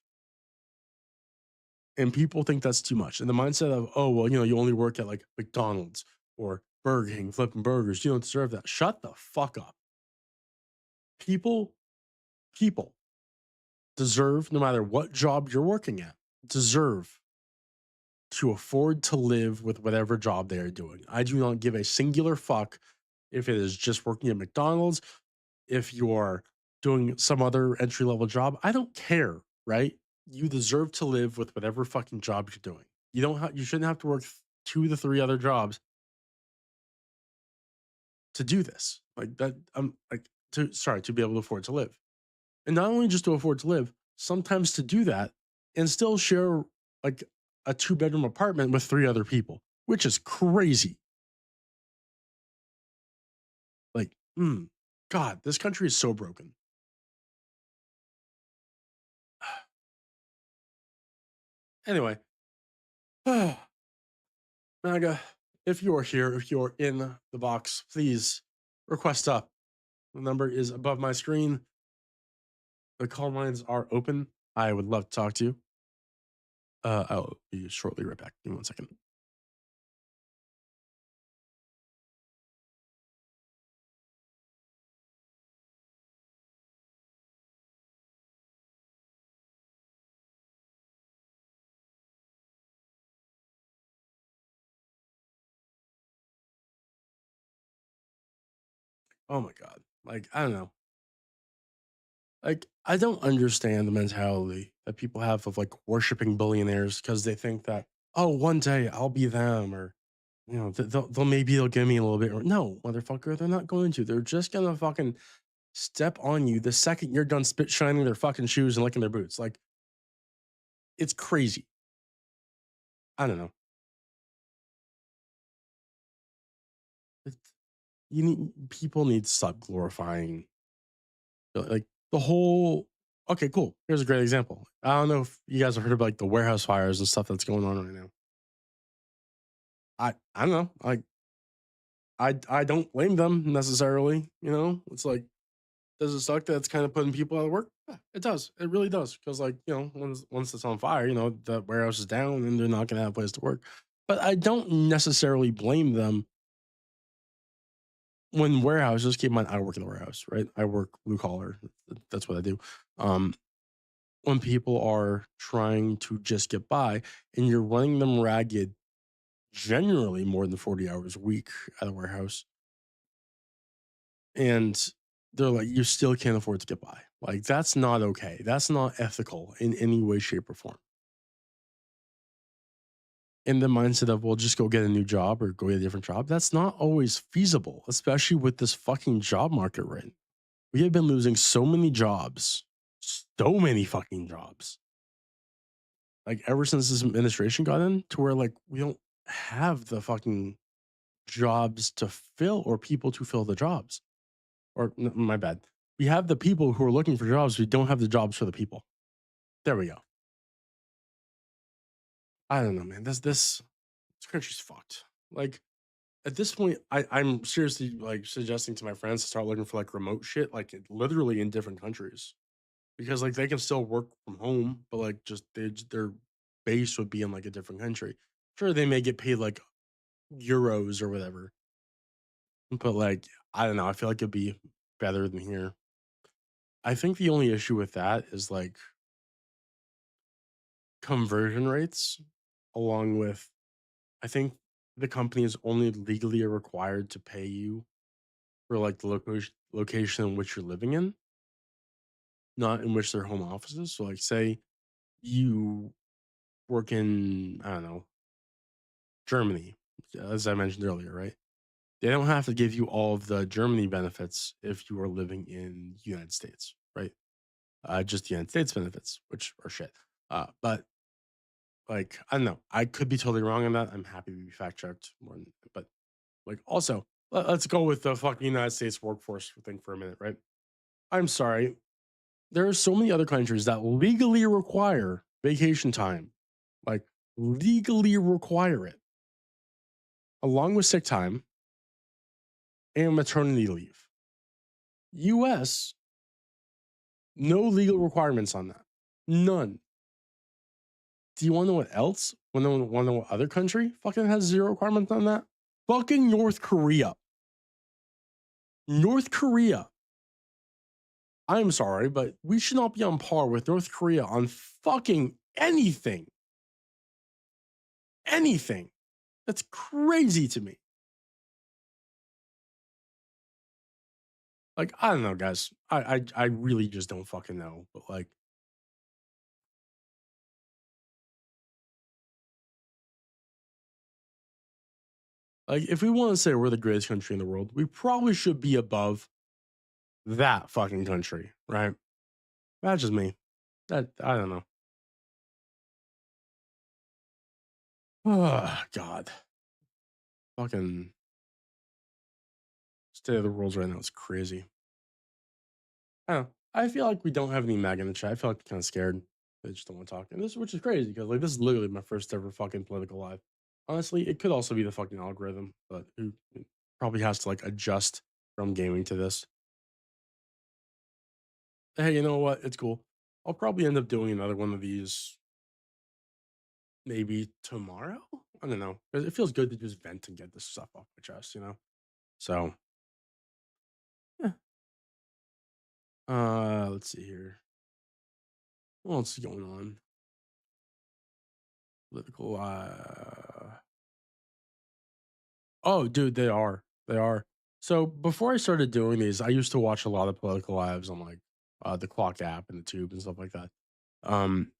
And people think that's too much. And the mindset of, oh, well, you only work at like McDonald's or Burger King flipping burgers. You don't deserve that. Shut the fuck up. People, people deserve, no matter what job you're working at, deserve to afford to live with whatever job they are doing. I do not give a singular fuck if it is just working at McDonald's, if you're doing some other entry level job. I don't care, right? You deserve to live with whatever fucking job you're doing. You shouldn't have to work 2 to 3 other jobs to do this. Like that I'm like to be able to afford to live. And not only just to afford to live, sometimes to do that and still share like a 2-bedroom apartment with 3 other people, which is crazy. Like, God, this country is so broken. Anyway, MAGA, if you are here, if you're in the box, please request up. The number is above my screen. The call lines are open. I would love to talk to you. I'll be shortly right back. Give me 1 second. Oh my God. Like, I don't know. Like, I don't understand the mentality that people have of like worshiping billionaires because they think that, oh, one day I'll be them or, they'll give me a little bit. Or, no, motherfucker, they're not going to. They're just going to fucking step on you the second you're done spit shining their fucking shoes and licking their boots. Like, it's crazy. I don't know. you need people need to stop glorifying like the whole. Okay, cool. Here's a great example. I don't know if you guys have heard of like the warehouse fires and stuff that's going on right now. I don't know. I don't blame them necessarily. You know, it's like, does it suck that it's kind of putting people out of work? Yeah, it does. It really does. Because like, you know, once it's on fire, you know, the warehouse is down and they're not going to have a place to work. But I don't necessarily blame them when warehouses. Keep in mind, I work in the warehouse, right? I work blue collar. That's what I do. Um, when people are trying to just get by and you're running them ragged, generally more than 40 hours a week at a warehouse, and they're like, you still can't afford to get by. Like, that's not okay. That's not ethical in any way, shape, or form. In the mindset of, well, just go get a new job or go get a different job, that's not always feasible, especially with this fucking job market right now. We have been losing so many jobs, so many fucking jobs. Like, ever since this administration got in, to where like we don't have the fucking jobs to fill or people to fill the jobs. Or my bad. We have the people who are looking for jobs. We don't have the jobs for the people. There we go. I don't know, man. This country's fucked. Like at this point, I'm seriously like suggesting to my friends to start looking for like remote shit, like literally in different countries, because like they can still work from home, but like just their base would be in like a different country. Sure, they may get paid like euros or whatever, but like I don't know. I feel like it'd be better than here. I think the only issue with that is like conversion rates, along with I think the company is only legally required to pay you for like the location in which you're living in, not in which their home office is. So like say you work in, I don't know, Germany, as I mentioned earlier, right? They don't have to give you all of the Germany benefits if you are living in the United States, right? Just the United States benefits, which are shit. But like I don't know, I could be totally wrong on that. I'm happy to be fact checked more than, but like also let's go with the fucking United States workforce thing for a minute, right? I'm sorry. There are so many other countries that legally require vacation time, like legally require it, along with sick time and maternity leave. US, no legal requirements on that. None. Do you want to know what else? Want to know what other country fucking has zero requirements on that? Fucking North Korea. North Korea. I'm sorry, but we should not be on par with North Korea on fucking anything. Anything. That's crazy to me. Like, I don't know, guys. I really just don't fucking know. But like if we want to say we're the greatest country in the world, we probably should be above that fucking country, right? That's just me. That I don't know. Oh God. Fucking state of the world right now is crazy. I don't know. I feel like we don't have any MAGA in the chat. I feel like kind of scared. They just don't want to talk. And this, which is crazy because like this is literally my first ever fucking political live. Honestly, it could also be the fucking algorithm, but who probably has to like adjust from gaming to this. Hey, you know what? It's cool. I'll probably end up doing another one of these maybe tomorrow. I don't know. It feels good to just vent and get this stuff off my chest, you know? So, yeah. Let's see here. What else is going on? Political oh, dude, they are. They are. So before I started doing these, I used to watch a lot of political lives on like the clock app and the tube and stuff like that. Um,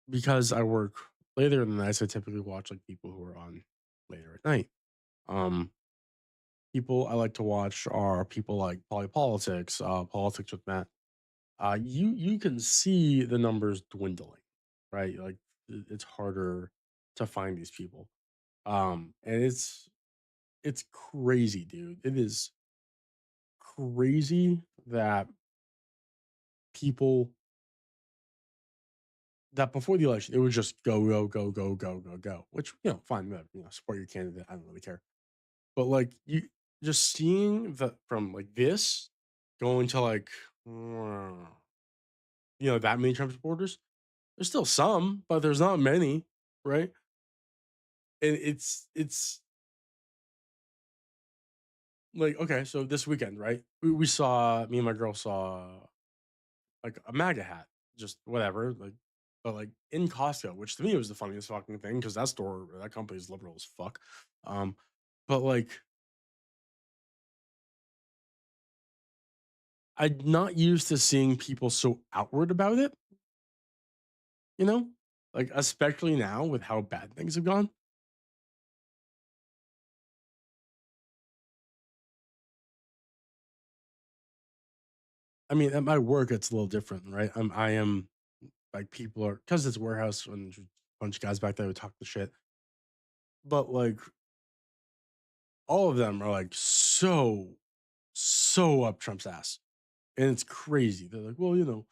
because I work later in the nights, I typically watch like people who are on later at night. Um, people I like to watch are people like Polypolitics, Politics with Matt. You can see the numbers dwindling, right? Like it's harder to find these people. And it's It's crazy, dude. It is crazy that people that before the election, it would just go, go, go, go, go, go, go, which, fine, whatever, support your candidate. I don't really care. But like you just seeing the from like this going to like, that many Trump supporters, there's still some, but there's not many, right? And it's like, okay, so this weekend, right? We saw me and my girl saw like a MAGA hat, just whatever, like, but like in Costco, which to me was the funniest fucking thing because that store, or that company is liberal as fuck. Um, but like, I'm not used to seeing people so outward about it, you know, like especially now with how bad things have gone. I mean, at my work, it's a little different, right? I am like people are because it's a warehouse and there's a bunch of guys back there who talk the shit, but like all of them are like so up Trump's ass. And it's crazy. They're like, well,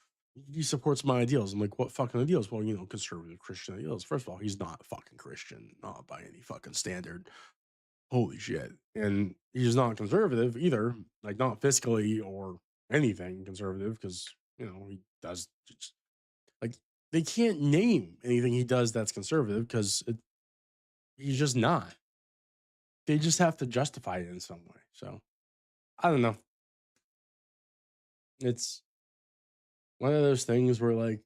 he supports my ideals. I'm like, what fucking ideals? Well, conservative Christian ideals. First of all, he's not fucking Christian, not by any fucking standard. Holy shit. And he's not conservative either, like not fiscally or anything conservative, because, he does just like they can't name anything he does that's conservative because he's just not. They just have to justify it in some way. So I don't know. It's one of those things where like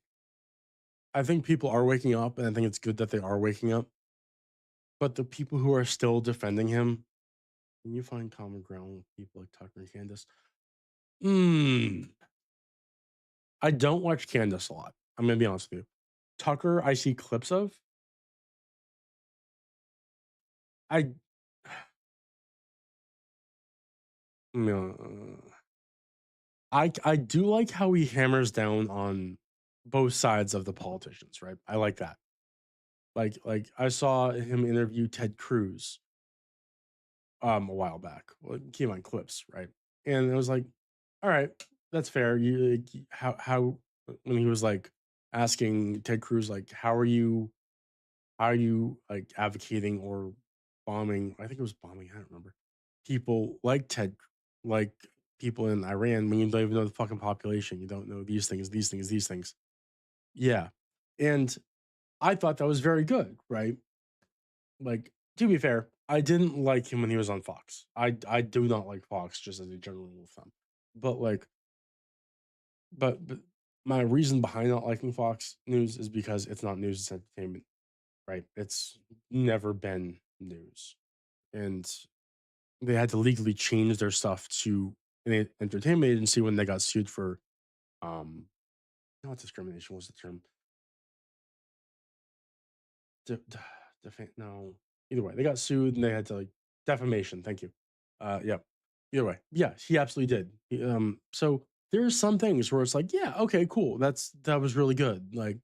I think people are waking up, and I think it's good that they are waking up. But the people who are still defending him, can you find common ground with people like Tucker and Candace? Mm, I don't watch Candace a lot. I'm gonna be honest with you. Tucker, I see clips of. I, uh, I do like how he hammers down on both sides of the politicians. Right, I like that. Like I saw him interview Ted Cruz a while back. Well, it came on clips, right? And it was like, all right, that's fair. You like, how when he was like asking Ted Cruz like, how are you like advocating or bombing? I think it was bombing. I don't remember people like like people in Iran when you don't even know the fucking population. You don't know these things, these things, these things. Yeah, and I thought that was very good, right? Like, to be fair, I didn't like him when he was on Fox. I do not like Fox just as a general rule of thumb. But like, but my reason behind not liking Fox News is because it's not news, it's entertainment, right? It's never been news, and they had to legally change their stuff to an entertainment agency when they got sued for um not discrimination. What's the term? De no. Either way, they got sued and they had to, like defamation, thank you. Yeah. Either way. Yeah, he absolutely did. So there's some things where it's like, "Yeah, okay, cool. That was really good." Like,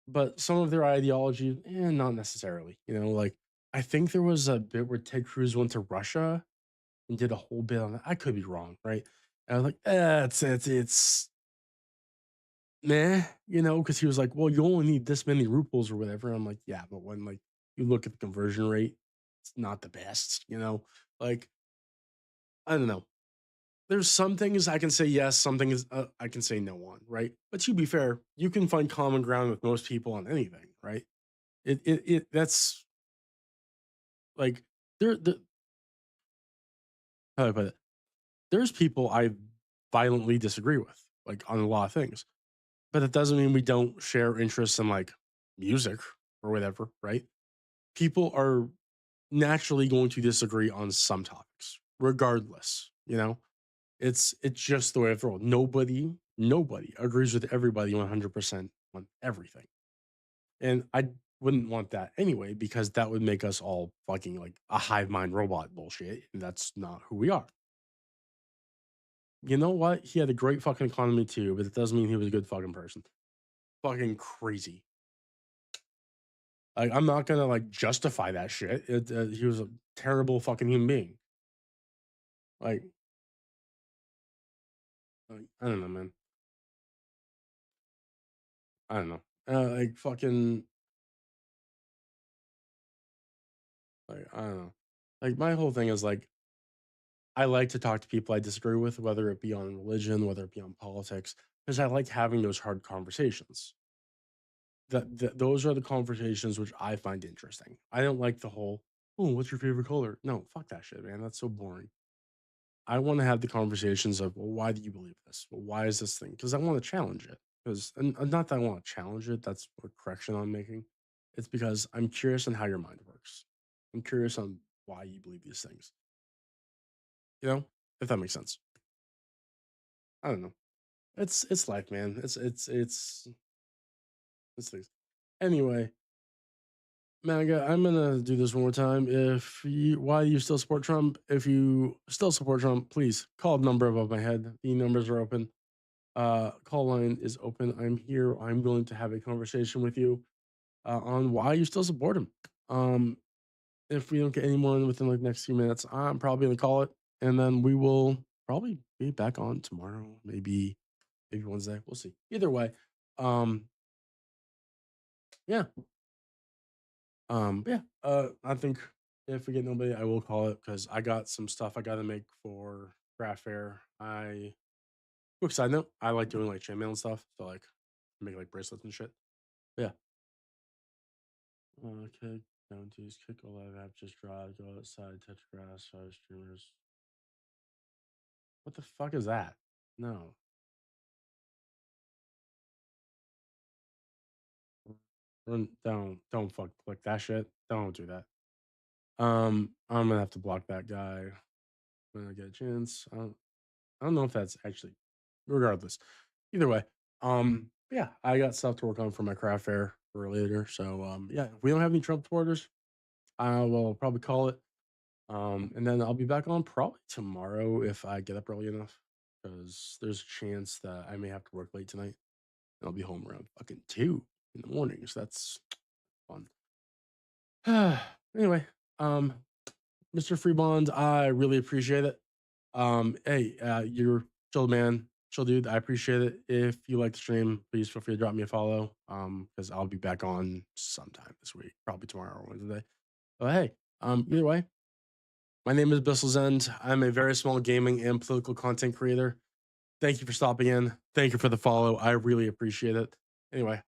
but some of their ideology, not necessarily, like, I think there was a bit where Ted Cruz went to Russia and did a whole bit on that. I could be wrong, right? And I was like, it's meh, because he was like, "Well, you only need this many rubles or whatever." I'm like, "Yeah, but when like you look at the conversion rate, it's not the best, Like, I don't know. There's some things I can say yes, some things I can say no on, right? But to be fair, you can find common ground with most people on anything, right? That's like there how do I put it? There's people I violently disagree with, like on a lot of things, but it doesn't mean we don't share interests in like music or whatever, right? People are naturally going to disagree on some topics, regardless. It's just the way of the world. Nobody agrees with everybody 100% on everything, and I wouldn't want that anyway because that would make us all fucking like a hive mind robot bullshit, and that's not who we are. You know what? He had a great fucking economy too, but it doesn't mean he was a good fucking person. Fucking crazy. Like I'm not gonna like justify that shit. He was terrible fucking human being. Like, I don't know, man. I don't know. Like fucking like I don't know. Like my whole thing is like I like to talk to people I disagree with, whether it be on religion, whether it be on politics, because I like having those hard conversations. Those are the conversations which I find interesting. I don't like the whole, oh, what's your favorite color? No, fuck that shit, man. That's so boring. I want to have the conversations of, well, why do you believe this? Well, why is this thing? Because I want to challenge it. Because, and not that I want to challenge it. That's a correction I'm making. It's because I'm curious on how your mind works. I'm curious on why you believe these things. You know, if that makes sense. I don't know. It's life, man. It's things. Anyway, MAGA, I'm gonna do this one more time. If you why you still support Trump? If you still support Trump, please call the number above my head. The numbers are open. Call line is open. I'm here. I'm going to have a conversation with you on why you still support him. Um, if we don't get anyone within like next few minutes, I'm probably gonna call it, and then we will probably be back on tomorrow, maybe Wednesday. We'll see. Either way, um, yeah, yeah. I think if we get nobody, I will call it because I got some stuff I got to make for craft fair. Quick side note, I like doing like chainmail and stuff, so like make like bracelets and shit. Yeah. Kick down tees, kick a live app, just drive, go outside, touch grass, five streamers. What the fuck is that? No. Don't fuck click that shit. Don't do that. I'm gonna have to block that guy when I get a chance. I don't know if that's actually regardless. Either way, yeah, I got stuff to work on for my craft fair for later. So yeah, if we don't have any Trump supporters, I will probably call it. And then I'll be back on probably tomorrow if I get up early enough. Because there's a chance that I may have to work late tonight. And I'll be home around fucking 2 in the morning. So that's fun. Anyway, um, Mr. Freebond, I really appreciate it. Hey, you're chill man, chill dude. I appreciate it. If you like the stream, please feel free to drop me a follow. Because I'll be back on sometime this week, probably tomorrow or Wednesday. But hey, either way, my name is Bissell's End. I'm a very small gaming and political content creator. Thank you for stopping in. Thank you for the follow. I really appreciate it. Anyway,